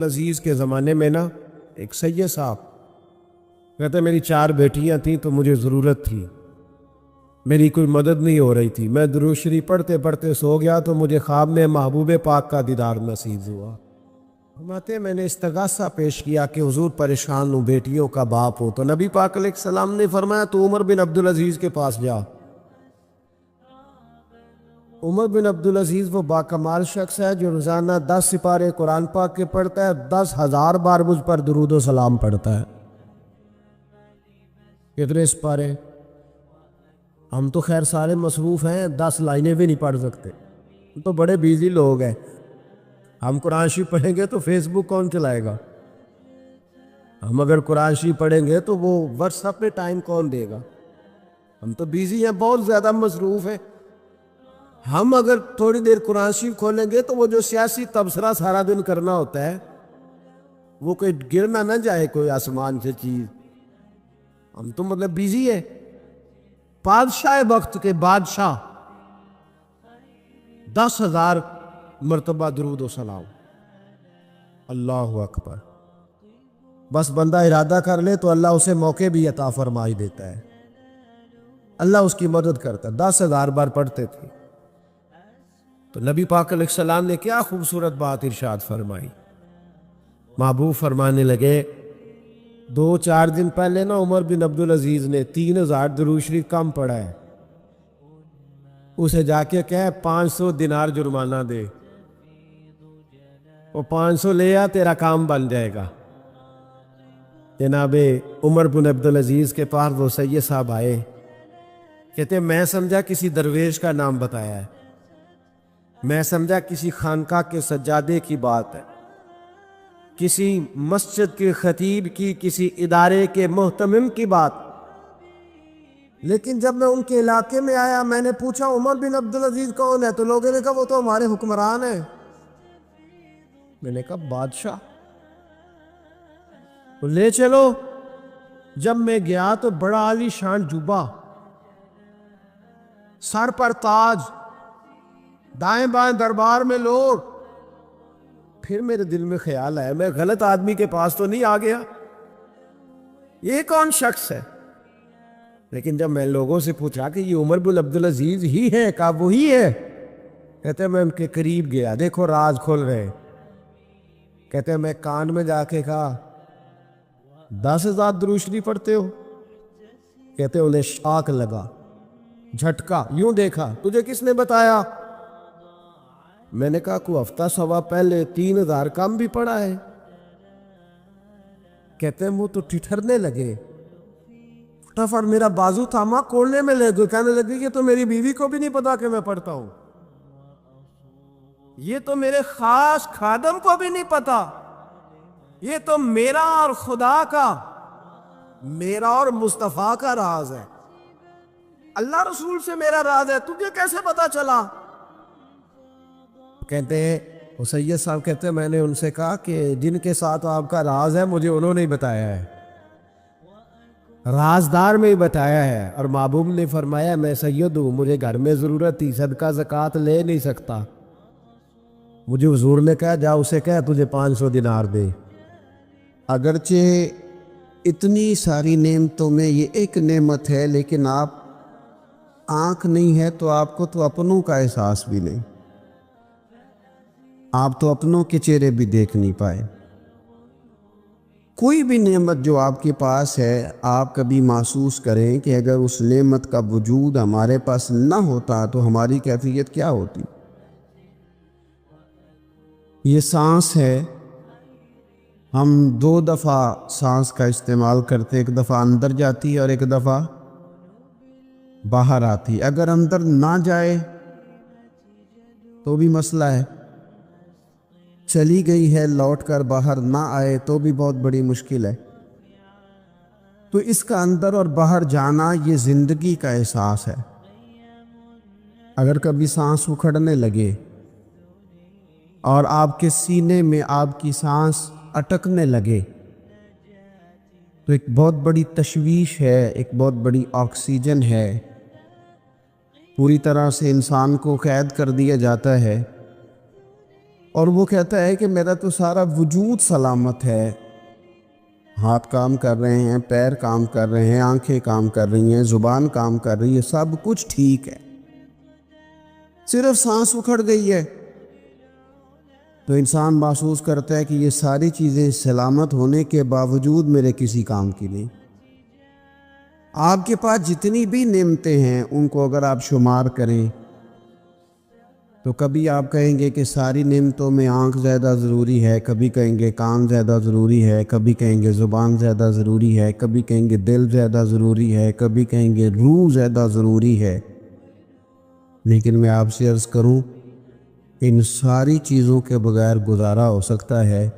عزیز کے زمانے میں نا ایک سید صاحب کہتے میری 4 بیٹیاں تھیں تو مجھے ضرورت تھی، میری کوئی مدد نہیں ہو رہی تھی، میں درود شریف پڑھتے پڑھتے سو گیا تو مجھے خواب میں محبوب پاک کا دیدار نصیب ہوا۔ فرماتے میں نے استغاثہ پیش کیا کہ حضور پریشان ہوں، بیٹیوں کا باپ ہو، تو نبی پاک علیہ السلام نے فرمایا تو عمر بن عبدالعزیز کے پاس جا۔ عمر بن عبدالعزیز وہ باکمال شخص ہے جو روزانہ 10 سپارے قرآن پاک کے پڑھتا ہے، 10,000 بار مجھ پر درود و سلام پڑھتا ہے۔ کتنے سپارے؟ ہم تو خیر سارے مصروف ہیں، 10 لائنیں بھی نہیں پڑھ سکتے، ہم تو بڑے بیزی لوگ ہیں۔ ہم قرآن شریف پڑھیں گے تو فیس بک کون چلائے گا؟ ہم اگر قرآن شریف پڑھیں گے تو وہ واٹس ایپ پہ ٹائم کون دے گا؟ ہم تو بیزی ہیں، بہت زیادہ مصروف ہیں۔ ہم اگر تھوڑی دیر قرآن شریف کھولیں گے تو وہ جو سیاسی تبصرہ سارا دن کرنا ہوتا ہے وہ کوئی گرنا نہ جائے کوئی آسمان سے چیز، ہم تو مطلب بیزی ہے۔ بادشاہ وقت کے بادشاہ 10,000 مرتبہ درود و سلام، اللہ اکبر۔ بس بندہ ارادہ کر لے تو اللہ اسے موقع بھی عطا فرمائی دیتا ہے، اللہ اس کی مدد کرتا ہے۔ 10,000 بار پڑھتے تھے تو نبی پاک علیہ السلام نے کیا خوبصورت بات ارشاد فرمائی۔ محبوب فرمانے لگے 2-4 دن پہلے نا عمر بن عبدالعزیز نے 3,000 درود شریف کم پڑھا ہے، اسے جا کے کہے 500 دینار جرمانہ دے، وہ 500 لے آ، تیرا کام بن جائے گا۔ جناب عمر بن عبدالعزیز کے پاس وہ سید صاحب آئے، کہتے میں سمجھا کسی درویش کا نام بتایا ہے، میں سمجھا کسی خانقاہ کے سجادے کی بات ہے، کسی مسجد کے خطیب کی، کسی ادارے کے محتمم کی بات۔ لیکن جب میں ان کے علاقے میں آیا میں نے پوچھا عمر بن عبدالعزیز کون ہے، تو لوگوں نے کہا وہ تو ہمارے حکمران ہیں۔ میں نے کہا بادشاہ تو لے چلو۔ جب میں گیا تو بڑا عالی شان جوبہ، سر پر تاج، دائیں بائیں دربار میں لوگ۔ پھر میرے دل میں خیال آیا میں غلط آدمی کے پاس تو نہیں آ گیا، یہ کون شخص ہے؟ لیکن جب میں لوگوں سے پوچھا کہ یہ عمر بن عبدالعزیز ہی ہے، کہا وہی ہے۔ کہتے میں ان کے قریب گیا، دیکھو راز کھول رہے۔ کہتے میں کان میں جا کے کہا 10,000 درود شریف پڑھتے ہو؟ کہتے انہیں شاک لگا، جھٹکا، یوں دیکھا، تجھے کس نے بتایا؟ میں نے کہا کوئی ہفتہ سوا پہلے 3,000 کم بھی پڑھا ہے۔ کہتے ہیں وہ تو ٹھٹھرنے لگے، فٹافٹ میرا بازو تھاما، کھولنے میں لے گئے، کہنے لگے یہ تو میری بیوی کو بھی نہیں پتا کہ میں پڑھتا ہوں، یہ تو میرے خاص خادم کو بھی نہیں پتا، یہ تو میرا اور خدا کا، میرا اور مصطفیٰ کا راز ہے، اللہ رسول سے میرا راز ہے، تجھے کیسے پتا چلا؟ کہتے ہیں وہ سید صاحب کہتے ہیں میں نے ان سے کہا کہ جن کے ساتھ آپ کا راز ہے مجھے انہوں نے ہی بتایا ہے، رازدار میں ہی بتایا ہے، اور محبوب نے فرمایا میں سید ہوں، مجھے گھر میں ضرورت تھی، صدقہ زکوٰۃ لے نہیں سکتا، مجھے حضور نے کہا جا اسے کہہ تجھے 500 دینار دے۔ اگرچہ اتنی ساری نعمتوں میں یہ ایک نعمت ہے، لیکن آپ آنکھ نہیں ہے تو آپ کو تو اپنوں کا احساس بھی نہیں، آپ تو اپنوں کے چہرے بھی دیکھ نہیں پائے۔ کوئی بھی نعمت جو آپ کے پاس ہے آپ کبھی محسوس کریں کہ اگر اس نعمت کا وجود ہمارے پاس نہ ہوتا تو ہماری کیفیت کیا ہوتی۔ یہ سانس ہے، ہم 2 دفعہ سانس کا استعمال کرتے، ایک دفعہ اندر جاتی ہے اور ایک دفعہ باہر آتی، اگر اندر نہ جائے تو بھی مسئلہ ہے، چلی گئی ہے لوٹ کر باہر نہ آئے تو بھی بہت بڑی مشکل ہے۔ تو اس کا اندر اور باہر جانا یہ زندگی کا احساس ہے۔ اگر کبھی سانس اکھڑنے لگے اور آپ کے سینے میں آپ کی سانس اٹکنے لگے تو ایک بہت بڑی تشویش ہے، ایک بہت بڑی آکسیجن ہے، پوری طرح سے انسان کو قید کر دیا جاتا ہے اور وہ کہتا ہے کہ میرا تو سارا وجود سلامت ہے، ہاتھ کام کر رہے ہیں، پیر کام کر رہے ہیں، آنکھیں کام کر رہی ہیں، زبان کام کر رہی ہے، سب کچھ ٹھیک ہے، صرف سانس اکھڑ گئی ہے۔ تو انسان محسوس کرتا ہے کہ یہ ساری چیزیں سلامت ہونے کے باوجود میرے کسی کام کی نہیں۔ آپ کے پاس جتنی بھی نعمتیں ہیں ان کو اگر آپ شمار کریں تو کبھی آپ کہیں گے کہ ساری نعمتوں میں آنکھ زیادہ ضروری ہے، کبھی کہیں گے کان زیادہ ضروری ہے، کبھی کہیں گے زبان زیادہ ضروری ہے، کبھی کہیں گے دل زیادہ ضروری ہے، کبھی کہیں گے روح زیادہ ضروری ہے۔ لیکن میں آپ سے عرض کروں، ان ساری چیزوں کے بغیر گزارا ہو سکتا ہے،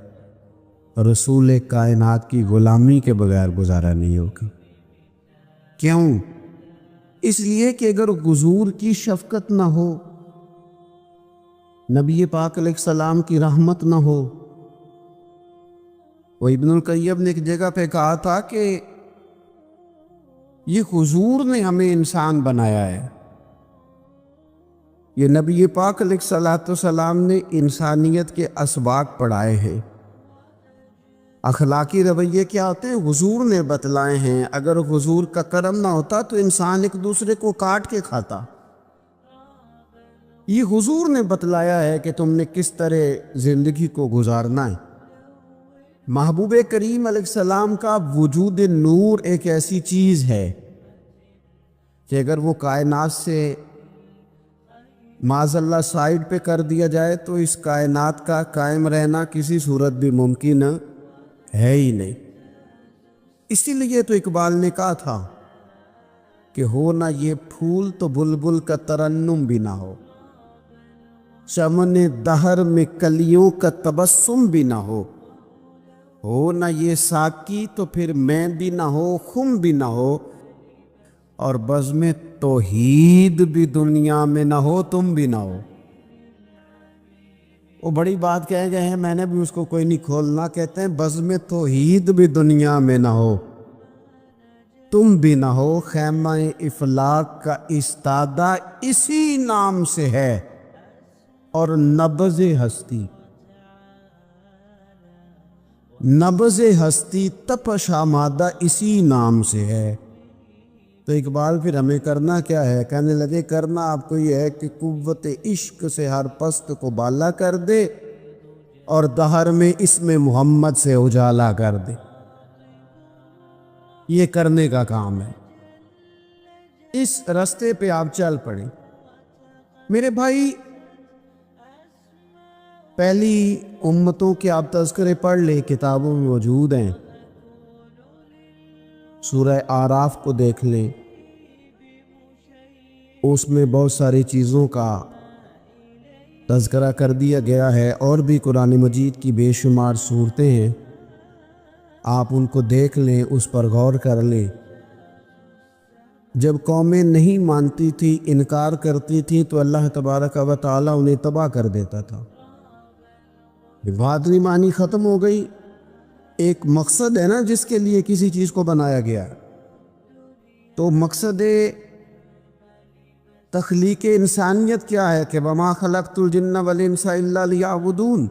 رسول کائنات کی غلامی کے بغیر گزارا نہیں ہوگا۔ کیوں؟ اس لیے کہ اگر حضور کی شفقت نہ ہو، نبی پاک علیہ السلام کی رحمت نہ ہو، وہ ابن القیم نے ایک جگہ پہ کہا تھا کہ یہ حضور نے ہمیں انسان بنایا ہے، یہ نبی پاک علیہ السلام نے انسانیت کے اسباق پڑھائے ہیں، اخلاقی رویے کیا ہوتے ہیں حضور نے بتلائے ہیں۔ اگر حضور کا کرم نہ ہوتا تو انسان ایک دوسرے کو کاٹ کے کھاتا۔ یہ حضور نے بتلایا ہے کہ تم نے کس طرح زندگی کو گزارنا ہے۔ محبوب کریم علیہ السلام کا وجود نور ایک ایسی چیز ہے کہ اگر وہ کائنات سے معاذ اللہ سائیڈ پہ کر دیا جائے تو اس کائنات کا قائم رہنا کسی صورت بھی ممکن ہے ہی نہیں۔ اسی لیے تو اقبال نے کہا تھا کہ ہو نہ یہ پھول تو بلبل کا ترنم بھی نہ ہو، چمن دہر میں کلیوں کا تبسم بھی نہ ہو نہ یہ ساقی تو پھر میں بھی نہ ہو، خم بھی نہ ہو، اور بزم توحید بھی دنیا میں نہ ہو، تم بھی نہ ہو۔ وہ بڑی بات کہہ گئے ہیں، میں نے بھی اس کو کوئی نہیں کھولنا، کہتے ہیں بزم توحید بھی دنیا میں نہ ہو، تم بھی نہ ہو، خیمہ افلاک کا استادہ اسی نام سے ہے، اور نبض ہستی تپش آمادہ اسی نام سے ہے۔ تو اقبال پھر ہمیں کرنا کیا ہے؟ کہنے لگے کرنا آپ کو یہ ہے کہ قوت عشق سے ہر پست کو بالا کر دے اور دہر میں اسم محمد سے اجالا کر دے۔ یہ کرنے کا کام ہے، اس راستے پہ آپ چل پڑیں۔ میرے بھائی، پہلی امتوں کے آپ تذکرے پڑھ لیں، کتابوں میں موجود ہیں، سورہ اعراف کو دیکھ لیں، اس میں بہت ساری چیزوں کا تذکرہ کر دیا گیا ہے، اور بھی قرآن مجید کی بے شمار صورتیں ہیں، آپ ان کو دیکھ لیں، اس پر غور کر لیں۔ جب قومیں نہیں مانتی تھی، انکار کرتی تھی، تو اللہ تبارک و تعالیٰ انہیں تباہ کر دیتا تھا۔ بات نہیں مانی، ختم ہو گئی۔ ایک مقصد ہے نا جس کے لیے کسی چیز کو بنایا گیا، تو مقصد تخلیق انسانیت کیا ہے کہ وَمَا خَلَقْتُ الْجِنَّ وَالْإِنسَ إِلَّا لِيَعْبُدُونَ،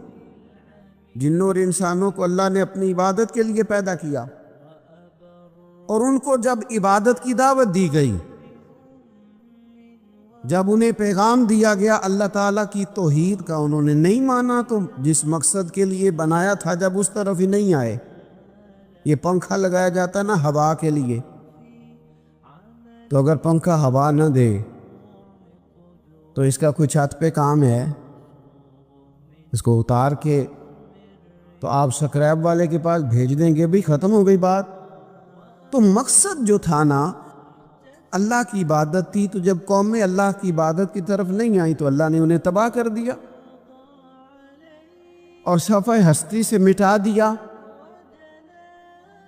جنوں اور انسانوں کو اللہ نے اپنی عبادت کے لیے پیدا کیا، اور ان کو جب عبادت کی دعوت دی گئی، جب انہیں پیغام دیا گیا اللہ تعالیٰ کی توحید کا، انہوں نے نہیں مانا، تو جس مقصد کے لیے بنایا تھا جب اس طرف ہی نہیں آئے۔ یہ پنکھا لگایا جاتا نا ہوا کے لیے، تو اگر پنکھا ہوا نہ دے تو اس کا کوئی چھت پہ کام ہے؟ اس کو اتار کے تو آپ سکریپ والے کے پاس بھیج دیں گے، بھی ختم ہو گئی بات۔ تو مقصد جو تھا نا اللہ کی عبادت تھی، تو جب قومیں اللہ کی عبادت کی طرف نہیں آئیں تو اللہ نے انہیں تباہ کر دیا اور صفحہ ہستی سے مٹا دیا۔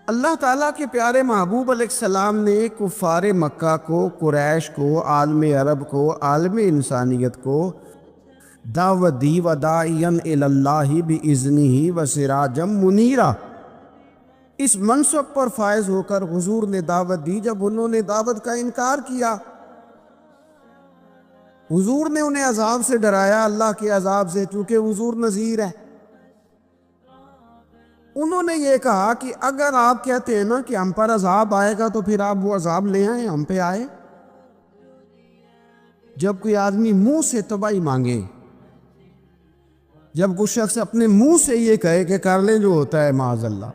اللہ تعالیٰ کے پیارے محبوب علیہ السلام نے کفار مکہ کو، قریش کو، عالم عرب کو، عالم انسانیت کو دعوت دی، وَدَاعِيًا إِلَى اللَّهِ بِإِذْنِهِ وَسِرَاجًا مُنِيرًا۔ اس منصب پر فائز ہو کر حضور نے دعوت دی۔ جب انہوں نے دعوت کا انکار کیا، حضور نے انہیں عذاب سے ڈرایا، اللہ کے عذاب سے، چونکہ حضور نذیر ہے۔ انہوں نے یہ کہا کہ اگر آپ کہتے ہیں نا کہ ہم پر عذاب آئے گا تو پھر آپ وہ عذاب لے آئیں، ہم پہ آئے۔ جب کوئی آدمی منہ سے تباہی مانگے، جب کوئی شخص اپنے منہ سے یہ کہے کہ کر لیں جو ہوتا ہے معاذ اللہ،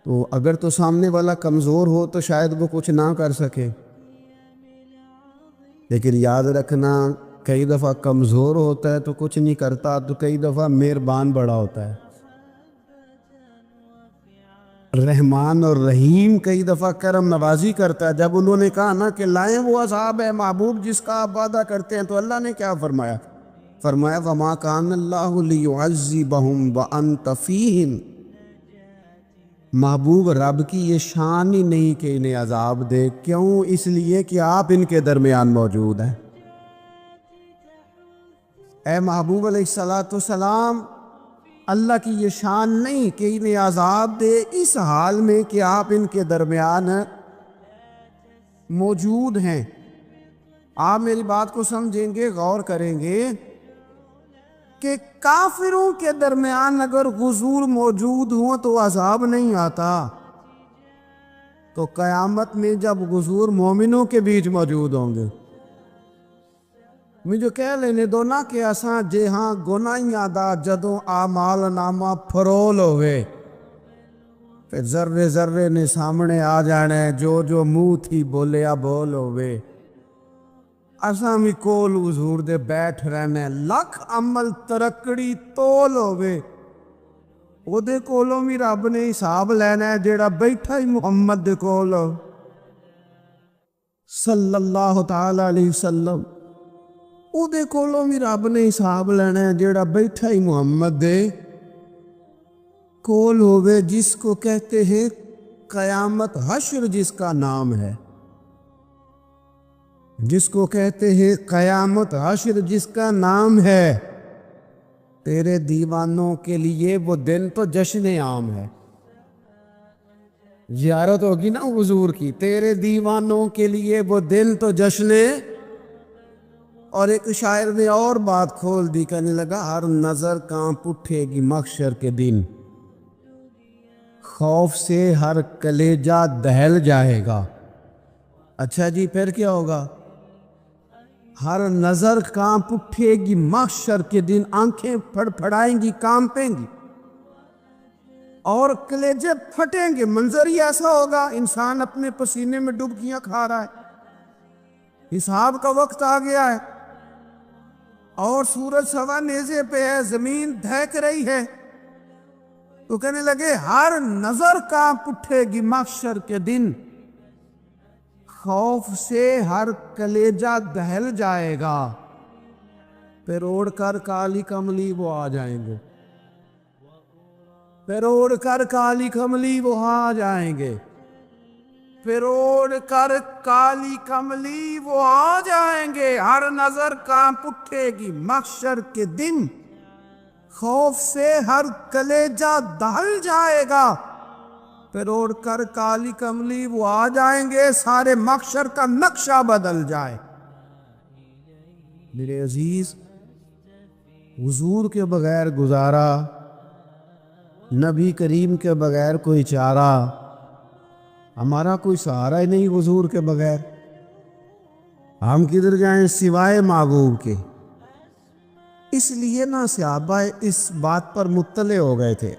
تو اگر تو سامنے والا کمزور ہو تو شاید وہ کچھ نہ کر سکے، لیکن یاد رکھنا کئی دفعہ کمزور ہوتا ہے تو کچھ نہیں کرتا، تو کئی دفعہ مہربان بڑا ہوتا ہے، رحمان اور رحیم کئی دفعہ کرم نوازی کرتا ہے۔ جب انہوں نے کہا نا کہ لائیں وہ عذاب ہے محبوب جس کا آپ وعدہ کرتے ہیں، تو اللہ نے کیا فرمایا؟ فرمایا وَمَا كَانَ اللَّهُ لِيُعَذِّبَهُمْ وَأَنْتَ فِيهِمْ۔ محبوب رب کی یہ شان ہی نہیں کہ انہیں عذاب دے، کیوں؟ اس لیے کہ آپ ان کے درمیان موجود ہیں۔ اے محبوب علیہ السلام، اللہ کی یہ شان نہیں کہ انہیں عذاب دے اس حال میں کہ آپ ان کے درمیان موجود ہیں۔ آپ میری بات کو سمجھیں گے، غور کریں گے کہ کافروں کے درمیان اگر حضور موجود ہوں تو عذاب نہیں آتا، تو قیامت میں جب حضور مومنوں کے بیچ موجود ہوں گے، مجھے کہہ لینے دو نا کہ اساں جے ہاں گناہیاں دا جدوں اعمال نامہ فرول ہوئے، پھر ذرے ذرے نے سامنے آ جانے، جو منہ تھی بولیا بول ہوئے، اساں بھی کول حضور دے بیٹھ رہنے، لکھ عمل ترکڑی تول ہوئے، او دے کولوں بھی رب نے حساب لینا ہے جیڑا بیٹھا ہی محمد دے کول صلی اللہ تعالی علیہ وسلم، او دے کولوں بھی رب نے حساب لینا ہے جیڑا بیٹھا ہی محمد دے کول ہوئے، جس کو کہتے ہیں قیامت حشر، جس کا نام ہے، جس کو کہتے ہیں قیامت حشر، جس کا نام ہے۔ تیرے دیوانوں کے لیے وہ دن تو جشن عام ہے، زیارت ہوگی نا حضور کی، تیرے دیوانوں کے لیے وہ دن تو جشن۔ اور ایک شاعر نے اور بات کھول دی، کہنے لگا ہر نظر کانپ اٹھے گی محشر کے دن، خوف سے ہر کلیجہ دہل جائے گا۔ اچھا جی، پھر کیا ہوگا؟ ہر نظر کانپ اٹھے گی محشر کے دن، آنکھیں پھڑ پھڑائیں گی، کانپیں گی اور کلیجے پھٹیں گے۔ منظر ہی ایسا ہوگا، انسان اپنے پسینے میں ڈبکیاں کھا رہا ہے، حساب کا وقت آ گیا ہے، اور سورج سوا نیزے پہ ہے، زمین دھیک رہی ہے، تو کہنے لگے ہر نظر کانپ اٹھے گی محشر کے دن، خوف سے ہر کلیجہ دہل جائے گا، پھر اوڑھ کر کالی کملی وہ آ جائیں گے، پھر اوڑھ کر کالی کملی وہ آ جائیں گے، پھر اوڑھ کر کالی کملی وہ آ جائیں گے، ہر نظر کانپ اٹھے گی محشر کے دن، خوف سے ہر کلیجہ دہل جائے گا، پھر اوڑھ کر کالی کملی وہ آ جائیں گے، سارے محشر کا نقشہ بدل جائے۔ میرے عزیز، حضور کے بغیر گزارا، نبی کریم کے بغیر کوئی چارہ، ہمارا کوئی سہارا ہی نہیں حضور کے بغیر، ہم کدھر جائیں سوائے محبوب کے۔ اس لیے نا صحابہ اس بات پر مطلع ہو گئے تھے،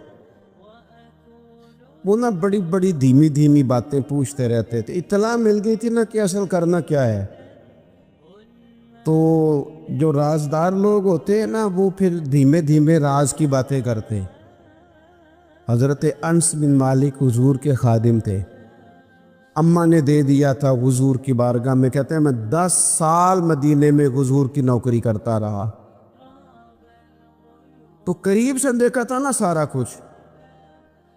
وہ نا بڑی بڑی دھیمی دھیمی باتیں پوچھتے رہتے تھے، اطلاع مل گئی تھی نا کہ اصل کرنا کیا ہے، تو جو رازدار لوگ ہوتے ہیں نا وہ پھر دھیمے دھیمے راز کی باتیں کرتے ہیں۔ حضرت انس بن مالک حضور کے خادم تھے، اماں نے دے دیا تھا حضور کی بارگاہ میں، کہتے ہیں میں 10 سال مدینے میں حضور کی نوکری کرتا رہا، تو قریب سے دیکھا تھا نا سارا کچھ،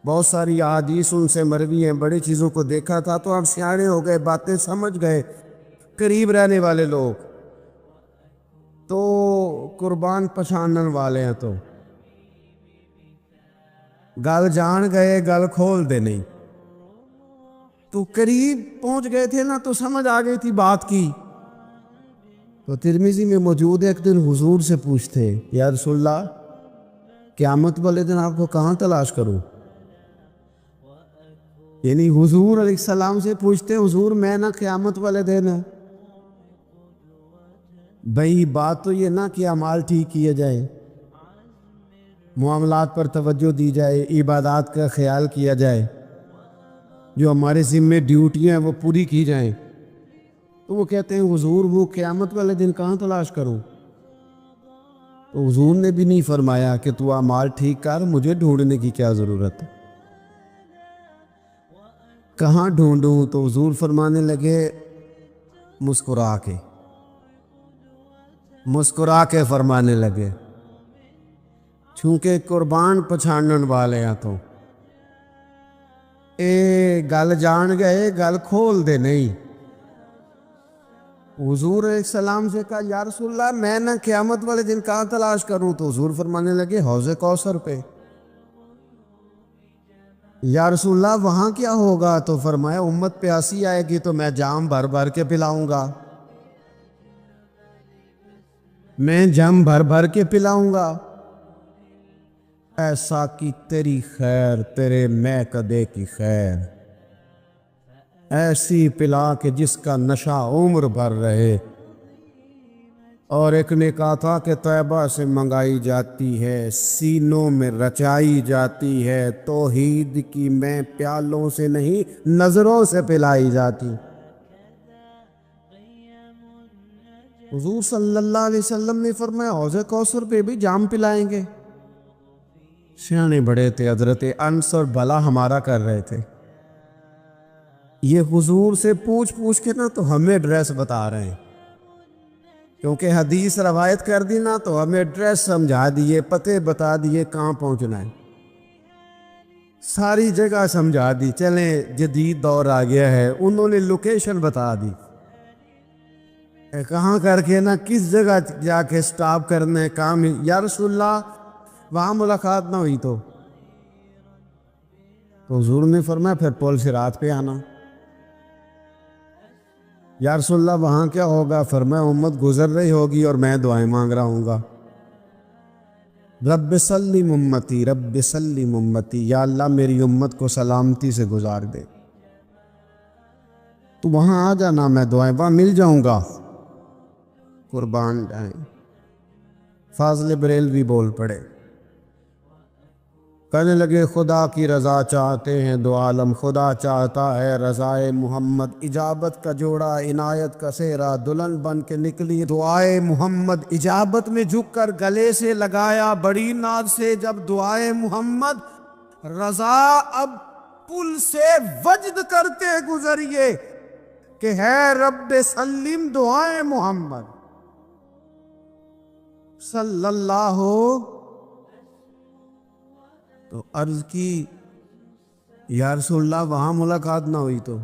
بہت ساری احادیث ان سے مروی ہیں، بڑی چیزوں کو دیکھا تھا، تو اب سیانے ہو گئے، باتیں سمجھ گئے، قریب رہنے والے لوگ تو قربان پچھانن والے ہیں، تو گل جان گئے، گل کھول دے نہیں، تو قریب پہنچ گئے تھے نا، تو سمجھ آ گئی تھی بات کی، تو ترمذی میں موجود ہے، ایک دن حضور سے پوچھتے یا رسول اللہ قیامت والے دن آپ کو کہاں تلاش کروں؟ یعنی حضور علیہ السلام سے پوچھتے حضور میں نہ قیامت والے دن ہے بھئی بات تو یہ نہ کہ اعمال ٹھیک کیے جائے، معاملات پر توجہ دی جائے، عبادات کا خیال کیا جائے، جو ہمارے ذمے ڈیوٹیاں ہیں وہ پوری کی جائیں۔ تو وہ کہتے ہیں حضور وہ قیامت والے دن کہاں تلاش کروں؟ تو حضور نے بھی نہیں فرمایا کہ تو اعمال ٹھیک کر، مجھے ڈھونڈنے کی کیا ضرورت ہے، کہاں ڈھونڈوں؟ تو حضور فرمانے لگے مسکرا کے فرمانے لگے چونکہ قربان پچھانن والے ہیں تو اے گل جان گئے گل کھول دے نہیں۔ حضور علیہ السلام سے کہا یا رسول اللہ میں نہ قیامت والے دن کہاں تلاش کروں؟ تو حضور فرمانے لگے حوض کوثر پہ۔ یا رسول اللہ وہاں کیا ہوگا؟ تو فرمایا امت پیاسی آئے گی تو میں جام بھر بھر کے پلاؤں گا، میں جام بھر بھر کے پلاؤں گا، ایسا کی تیری خیر تیرے میں کدے کی خیر، ایسی پلا کہ جس کا نشہ عمر بھر رہے۔ اور ایک نے کہا تھا کہ طیبہ سے منگائی جاتی ہے، سینوں میں رچائی جاتی ہے، توحید کی میں پیالوں سے نہیں نظروں سے پلائی جاتی۔ حضور صلی اللہ علیہ وسلم نے فرمایا حوض کوثر پہ بھی جام پلائیں گے؟ سیانے بڑے تھے، حضرت انس اور بلا ہمارا کر رہے تھے، یہ حضور سے پوچھ کے نا تو ہمیں ایڈریس بتا رہے ہیں، کیونکہ حدیث روایت کر دی نا تو ہمیں ایڈریس سمجھا دیے، پتے بتا دیے کہاں پہنچنا ہے، ساری جگہ سمجھا دی۔ چلیں جدید دور آ گیا ہے، انہوں نے لوکیشن بتا دی کہاں کر کے نا کس جگہ جا کے سٹاپ کرنا ہے کام۔ یا رسول اللہ وہاں ملاقات نہ ہوئی تو حضور نے فرمایا پھر پل صراط پہ آنا۔ یا رسول اللہ وہاں کیا ہوگا؟ فرمایا امت گزر رہی ہوگی اور میں دعائیں مانگ رہا ہوں گا، رب سلم امتی رب سلم امتی، یا اللہ میری امت کو سلامتی سے گزار دے۔ تو وہاں آ جانا، میں دعائیں وہاں مل جاؤں گا، قربان جائیں۔ فاضل بریلوی بول پڑے، کہنے لگے خدا کی رضا چاہتے ہیں دو عالم، خدا چاہتا ہے رضائے محمد، اجابت کا جوڑا عنایت کا سہرا، دلہن بن کے نکلی دعائے محمد، اجابت میں جھک کر گلے سے لگایا بڑی ناز سے جب دعائے محمد، رضا اب پل سے وجد کرتے گزریے کہ ہے رب سلم دعائے محمد صلی اللہ۔ تو عرض کی یا رسول اللہ وہاں ملاقات نہ ہوئی تو؟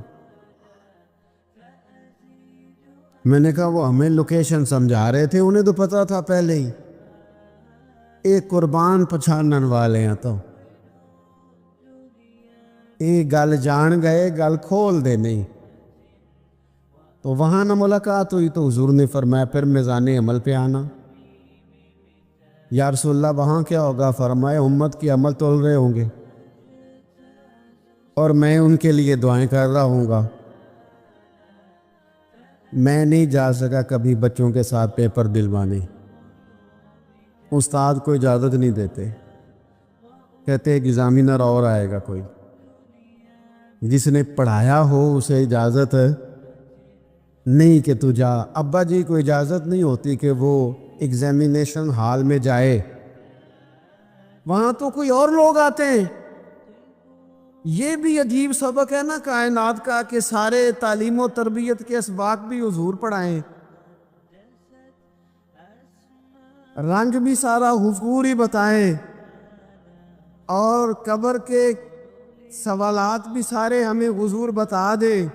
میں نے کہا وہ ہمیں لوکیشن سمجھا رہے تھے، انہیں تو پتا تھا پہلے ہی، ایک قربان پچھانن والے ہیں تو ایک گل جان گئے گل کھول دے نہیں۔ تو وہاں نہ ملاقات ہوئی تو حضور نے فرمایا پھر میزان عمل پہ آنا۔ یا رسول اللہ وہاں کیا ہوگا؟ فرمایا امت کی عمل تول رہے ہوں گے اور میں ان کے لیے دعائیں کر رہا ہوں گا۔ میں نہیں جا سکا کبھی بچوں کے ساتھ پیپر دلوانے، استاد کو اجازت نہیں دیتے، کہتے ایگزامینر اور آئے گا کوئی، جس نے پڑھایا ہو اسے اجازت نہیں کہ تو جا۔ ابا جی کو اجازت نہیں ہوتی کہ وہ ایگزامینیشن ہال میں جائے، وہاں تو کوئی اور لوگ آتے ہیں۔ یہ بھی عجیب سبق ہے نا کائنات کا کہ سارے تعلیم و تربیت کے اسباق بھی حضور پڑھائیں، رنگ بھی سارا حضور ہی بتائیں، اور قبر کے سوالات بھی سارے ہمیں حضور بتا دے،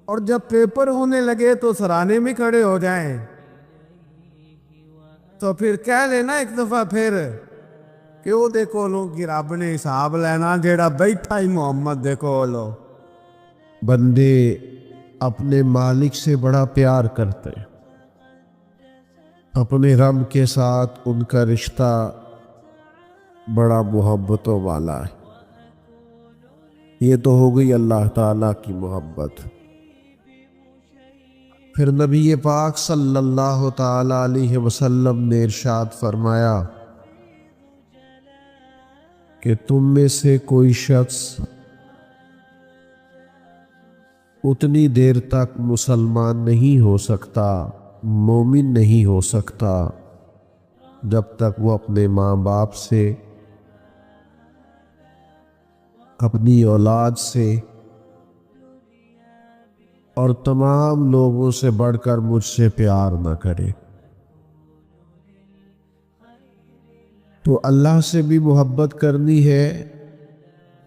اور جب پیپر ہونے لگے تو سرانے میں کھڑے ہو جائیں، تو پھر کہہ لینا ایک دفعہ پھر کہ وہ دیکھو لو کہ رب نے حساب لینا جیڑا بیٹھا ہی محمد دیکھو لو۔ بندے اپنے مالک سے بڑا پیار کرتے ہیں، اپنے رب کے ساتھ ان کا رشتہ بڑا محبتوں والا ہے۔ یہ تو ہو گئی اللہ تعالیٰ کی محبت۔ پھر نبی پاک صلی اللہ تعالیٰ علیہ وسلم نے ارشاد فرمایا کہ تم میں سے کوئی شخص اتنی دیر تک مسلمان نہیں ہو سکتا، مومن نہیں ہو سکتا، جب تک وہ اپنے ماں باپ سے، اپنی اولاد سے اور تمام لوگوں سے بڑھ کر مجھ سے پیار نہ کرے۔ تو اللہ سے بھی محبت کرنی ہے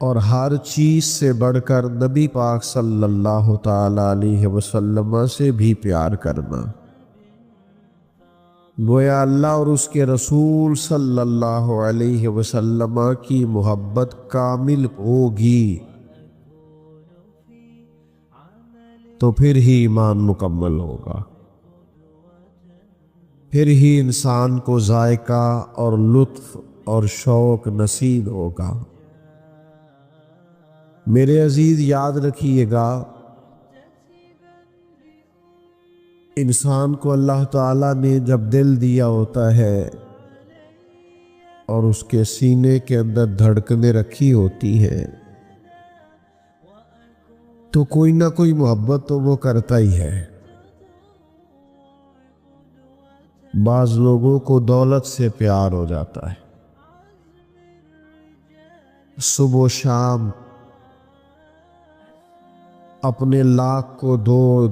اور ہر چیز سے بڑھ کر نبی پاک صلی اللہ تعالی علیہ وسلم سے بھی پیار کرنا۔ گویا اللہ اور اس کے رسول صلی اللہ علیہ وسلم کی محبت کامل ہوگی تو پھر ہی ایمان مکمل ہوگا، پھر ہی انسان کو ذائقہ اور لطف اور شوق نصیب ہوگا۔ میرے عزیز یاد رکھیے گا، انسان کو اللہ تعالیٰ نے جب دل دیا ہوتا ہے اور اس کے سینے کے اندر دھڑکنیں رکھی ہوتی ہیں تو کوئی نہ کوئی محبت تو وہ کرتا ہی ہے۔ بعض لوگوں کو دولت سے پیار ہو جاتا ہے، صبح و شام اپنے لاکھ کو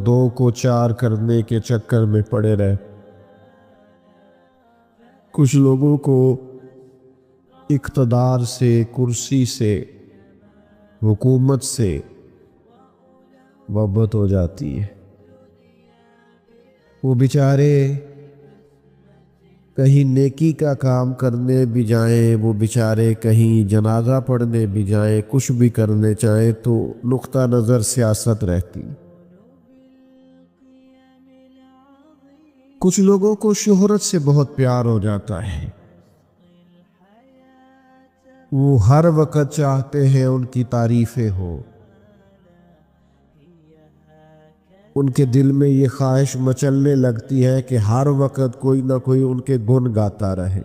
دو کو چار کرنے کے چکر میں پڑے رہے۔ کچھ لوگوں کو اقتدار سے، کرسی سے، حکومت سے محبت ہو جاتی ہے۔ وہ بیچارے کہیں نیکی کا کام کرنے بھی جائیں، وہ بیچارے کہیں جنازہ پڑھنے بھی جائیں، کچھ بھی کرنے چاہیں تو نقطہ نظر سیاست رہتی۔ کچھ لوگوں کو شہرت سے بہت پیار ہو جاتا ہے، وہ ہر وقت چاہتے ہیں ان کی تعریفیں ہوں، ان کے دل میں یہ خواہش مچلنے لگتی ہے کہ ہر وقت کوئی نہ کوئی ان کے گن گاتا رہے،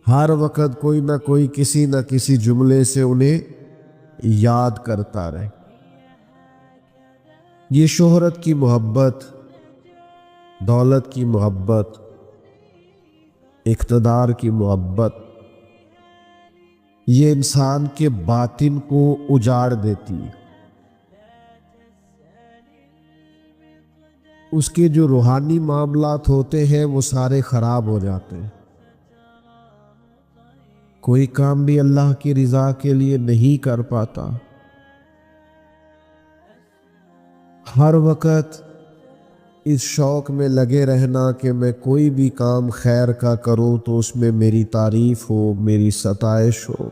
ہر وقت کوئی نہ کوئی کسی نہ کسی جملے سے انہیں یاد کرتا رہے۔ یہ شہرت کی محبت، دولت کی محبت، اقتدار کی محبت، یہ انسان کے باطن کو اجاڑ دیتی ہے۔ اس کے جو روحانی معاملات ہوتے ہیں وہ سارے خراب ہو جاتے ہیں۔ کوئی کام بھی اللہ کی رضا کے لیے نہیں کر پاتا، ہر وقت اس شوق میں لگے رہنا کہ میں کوئی بھی کام خیر کا کروں تو اس میں میری تعریف ہو، میری ستائش ہو،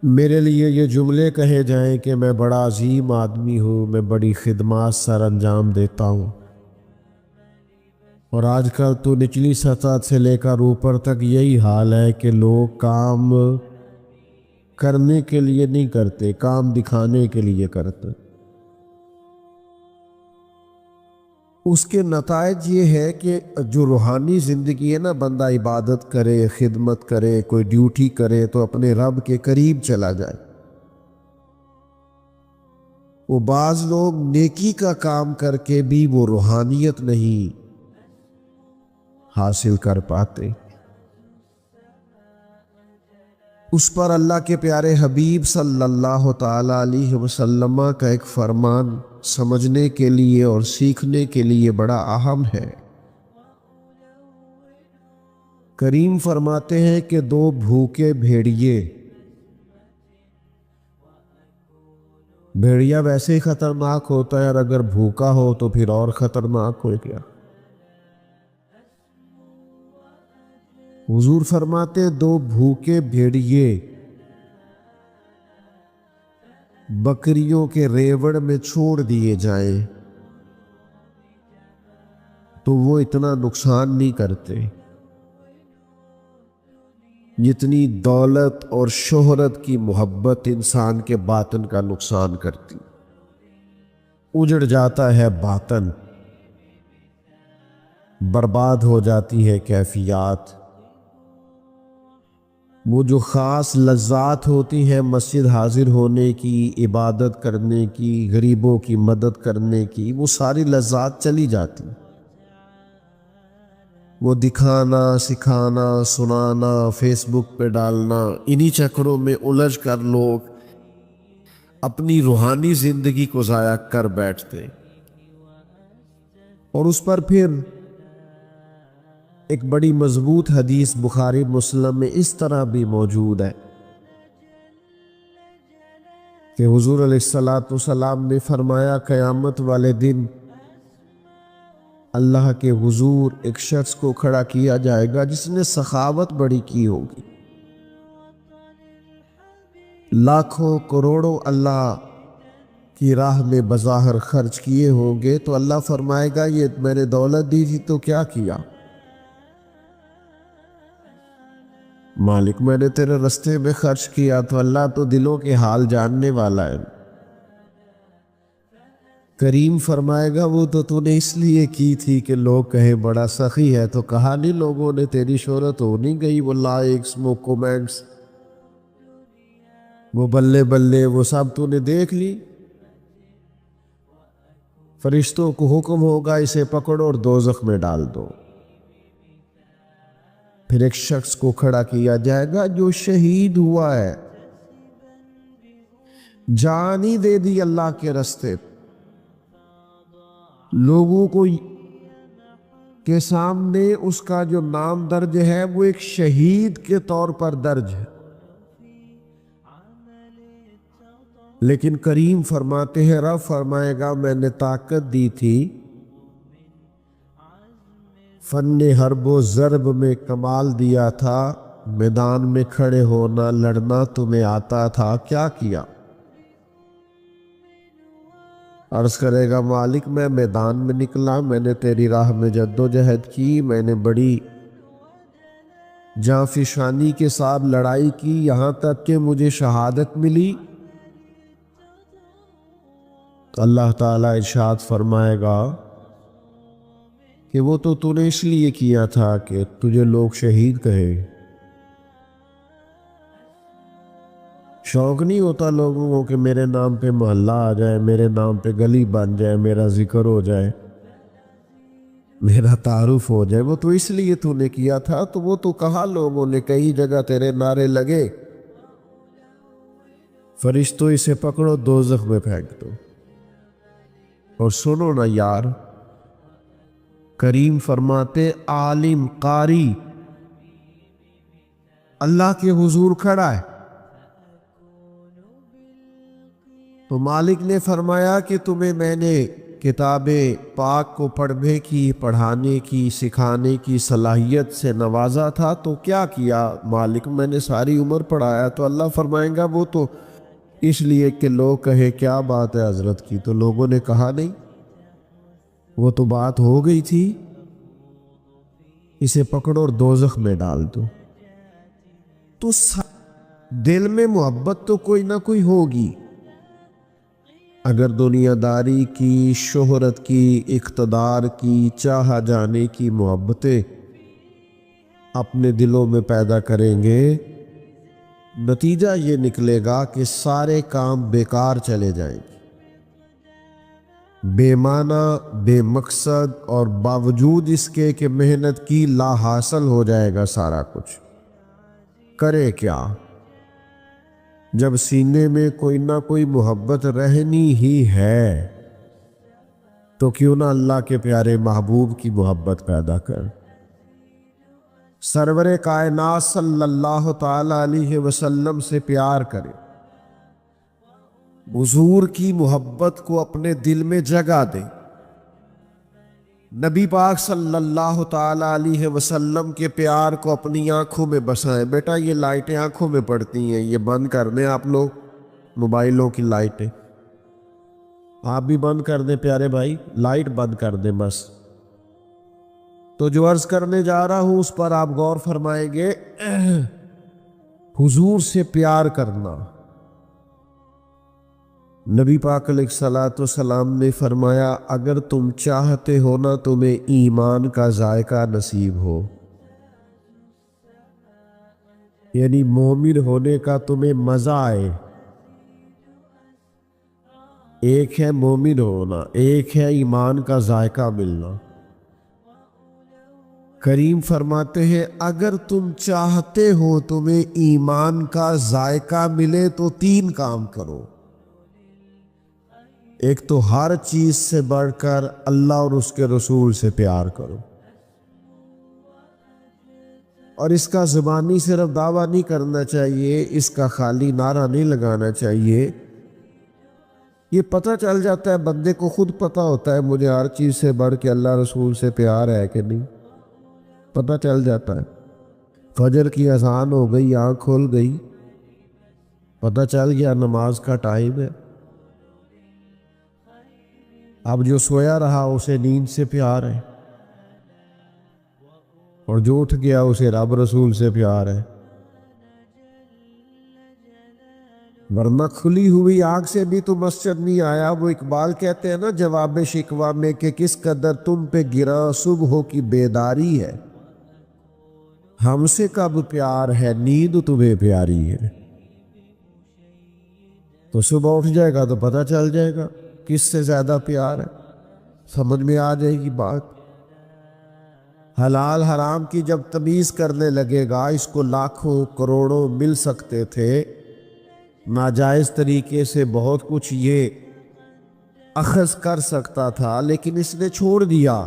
میرے لیے یہ جملے کہے جائیں کہ میں بڑا عظیم آدمی ہوں، میں بڑی خدمات سر انجام دیتا ہوں۔ اور آج کل تو نچلی سطح سے لے کر اوپر تک یہی حال ہے کہ لوگ کام کرنے کے لیے نہیں کرتے، کام دکھانے کے لیے کرتے۔ اس کے نتائج یہ ہے کہ جو روحانی زندگی ہے نا، بندہ عبادت کرے، خدمت کرے، کوئی ڈیوٹی کرے تو اپنے رب کے قریب چلا جائے۔ وہ بعض لوگ نیکی کا کام کر کے بھی وہ روحانیت نہیں حاصل کر پاتے۔ اس پر اللہ کے پیارے حبیب صلی اللہ تعالی علیہ وسلم کا ایک فرمان سمجھنے کے لیے اور سیکھنے کے لیے بڑا اہم ہے۔ کریم فرماتے ہیں کہ دو بھوکے بھیڑیا ویسے ہی خطرناک ہوتا ہے، اور اگر بھوکا ہو تو پھر اور خطرناک ہو گیا۔ حضور فرماتے ہیں دو بھوکے بھیڑیے بکریوں کے ریوڑ میں چھوڑ دیے جائیں تو وہ اتنا نقصان نہیں کرتے جتنی دولت اور شہرت کی محبت انسان کے باطن کا نقصان کرتی۔ اجڑ جاتا ہے باطن، برباد ہو جاتی ہے کیفیات۔ وہ جو خاص لذات ہوتی ہیں مسجد حاضر ہونے کی، عبادت کرنے کی، غریبوں کی مدد کرنے کی، وہ ساری لذات چلی جاتی۔ وہ دکھانا، سکھانا، سنانا، فیس بک پہ ڈالنا، انہی چکروں میں الجھ کر لوگ اپنی روحانی زندگی کو ضائع کر بیٹھتے۔ اور اس پر پھر ایک بڑی مضبوط حدیث بخاری مسلم میں اس طرح بھی موجود ہے کہ حضور علیہ الصلوۃ والسلام نے فرمایا قیامت والے دن اللہ کے حضور ایک شخص کو کھڑا کیا جائے گا جس نے سخاوت بڑی کی ہوگی، لاکھوں کروڑوں اللہ کی راہ میں بظاہر خرچ کیے ہوں گے، تو اللہ فرمائے گا یہ میں نے دولت دی تھی تو کیا کیا؟ مالک میں نے تیرے رستے میں خرچ کیا۔ تو اللہ تو دلوں کے حال جاننے والا ہے۔ کریم فرمائے گا وہ تو نے اس لیے کی تھی کہ لوگ کہیں بڑا سخی ہے، تو کہا نہیں لوگوں نے تیری شہرت ہو نہیں گئی، وہ لائکس، وہ کومنٹس، وہ بلے بلے، وہ سب تو نے دیکھ لی۔ فرشتوں کو حکم ہوگا اسے پکڑو اور دوزخ میں ڈال دو۔ پھر ایک شخص کو کھڑا کیا جائے گا جو شہید ہوا ہے، جان ہی دے دی اللہ کے راستے، لوگوں کو کے سامنے اس کا جو نام درج ہے وہ ایک شہید کے طور پر درج ہے۔ لیکن کریم فرماتے ہیں، رب فرمائے گا میں نے طاقت دی تھی، فن حرب و ضرب میں کمال دیا تھا، میدان میں کھڑے ہونا لڑنا تمہیں آتا تھا، کیا کیا؟ عرض کرے گا مالک میں میدان میں نکلا، میں نے تیری راہ میں جد و جہد کی، میں نے بڑی جاں فشانی کے ساتھ لڑائی کی، یہاں تک کہ مجھے شہادت ملی۔ تو اللہ تعالیٰ ارشاد فرمائے گا کہ وہ تو نے اس لیے کیا تھا کہ تجھے لوگ شہید کہے۔ شوق نہیں ہوتا لوگوں کو کہ میرے نام پہ محلہ آ جائے، میرے نام پہ گلی بن جائے، میرا ذکر ہو جائے، میرا تعارف ہو جائے۔ وہ تو اس لیے تو نے کیا تھا، تو وہ تو کہا لوگوں نے، کئی جگہ تیرے نعرے لگے، فرشتوں اسے پکڑو دوزخ میں پھینک دو۔ اور سنو نا یار، کریم فرماتے عالم قاری اللہ کے حضور کھڑا ہے، تو مالک نے فرمایا کہ تمہیں میں نے کتاب پاک کو پڑھنے کی، پڑھانے کی، سکھانے کی صلاحیت سے نوازا تھا، تو کیا کیا؟ مالک میں نے ساری عمر پڑھایا۔ تو اللہ فرمائیں گا وہ تو اس لیے کہ لوگ کہے کیا بات ہے حضرت کی، تو لوگوں نے کہا نہیں، وہ تو بات ہو گئی تھی، اسے پکڑو اور دوزخ میں ڈال دو۔ تو دل میں محبت تو کوئی نہ کوئی ہوگی۔ اگر دنیا داری کی، شہرت کی، اقتدار کی، چاہا جانے کی محبتیں اپنے دلوں میں پیدا کریں گے، نتیجہ یہ نکلے گا کہ سارے کام بیکار چلے جائیں گے، بے معنی، بے مقصد، اور باوجود اس کے کہ محنت کی لا حاصل ہو جائے گا سارا کچھ۔ کرے کیا جب سینے میں کوئی نہ کوئی محبت رہنی ہی ہے، تو کیوں نہ اللہ کے پیارے محبوب کی محبت پیدا کر، سرور کائنات صلی اللہ تعالی علیہ وسلم سے پیار کرے، حضور کی محبت کو اپنے دل میں جگہ دے، نبی پاک صلی اللہ تعالی علیہ وسلم کے پیار کو اپنی آنکھوں میں بسائیں۔ بیٹا یہ لائٹیں آنکھوں میں پڑتی ہیں، یہ بند کر دیں آپ لوگ، موبائلوں کی لائٹیں آپ بھی بند کر دیں پیارے بھائی، لائٹ بند کر دیں بس۔ تو جو عرض کرنے جا رہا ہوں اس پر آپ غور فرمائیں گے، حضور سے پیار کرنا۔ نبی پاک علیہ الصلوۃ والسلام نے فرمایا اگر تم چاہتے ہو نا تمہیں ایمان کا ذائقہ نصیب ہو، یعنی مومن ہونے کا تمہیں مزہ آئے، ایک ہے مومن ہونا، ایک ہے ایمان کا ذائقہ ملنا۔ کریم فرماتے ہیں اگر تم چاہتے ہو تمہیں ایمان کا ذائقہ ملے تو 3 کام کرو۔ ایک تو ہر چیز سے بڑھ کر اللہ اور اس کے رسول سے پیار کرو، اور اس کا زبانی صرف دعویٰ نہیں کرنا چاہیے، اس کا خالی نعرہ نہیں لگانا چاہیے۔ یہ پتہ چل جاتا ہے، بندے کو خود پتہ ہوتا ہے مجھے ہر چیز سے بڑھ کے اللہ رسول سے پیار ہے کہ نہیں، پتہ چل جاتا ہے۔ فجر کی اذان ہو گئی، آنکھ کھل گئی، پتہ چل گیا نماز کا ٹائم ہے۔ اب جو سویا رہا اسے نیند سے پیار ہے، اور جو اٹھ گیا اسے رب رسول سے پیار ہے۔ ورنہ کھلی ہوئی آنکھ سے بھی تو مسجد نہیں آیا۔ وہ اقبال کہتے ہیں نا جواب شکوہ میں کہ کس قدر تم پہ گرا صبح کی بیداری ہے، ہم سے کب پیار ہے نیند تمہیں پیاری ہے۔ تو صبح اٹھ جائے گا تو پتہ چل جائے گا کس سے زیادہ پیار ہے، سمجھ میں آ جائے گی بات۔ حلال حرام کی جب تمیز کرنے لگے گا، اس کو لاکھوں کروڑوں مل سکتے تھے، ناجائز طریقے سے بہت کچھ یہ اخذ کر سکتا تھا، لیکن اس نے چھوڑ دیا،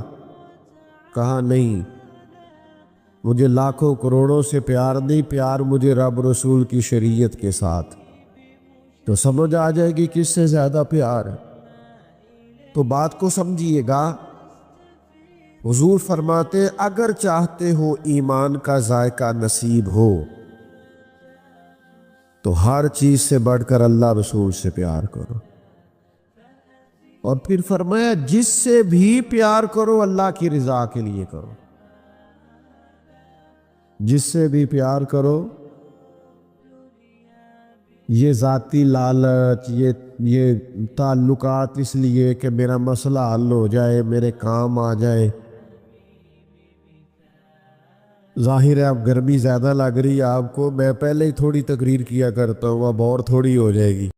کہا نہیں مجھے لاکھوں کروڑوں سے پیار نہیں، پیار مجھے رب رسول کی شریعت کے ساتھ۔ تو سمجھ آ جائے گی کس سے زیادہ پیار ہے۔ تو بات کو سمجھیے گا، حضور فرماتے اگر چاہتے ہو ایمان کا ذائقہ نصیب ہو تو ہر چیز سے بڑھ کر اللہ رسول سے پیار کرو، اور پھر فرمایا جس سے بھی پیار کرو اللہ کی رضا کے لیے کرو۔ جس سے بھی پیار کرو، یہ ذاتی لالچ، یہ تعلقات اس لیے کہ میرا مسئلہ حل ہو جائے، میرے کام آ جائے۔ ظاہر ہے اب گرمی زیادہ لگ رہی ہے آپ کو، میں پہلے ہی تھوڑی تقریر کیا کرتا ہوں، اب اور تھوڑی ہو جائے گی۔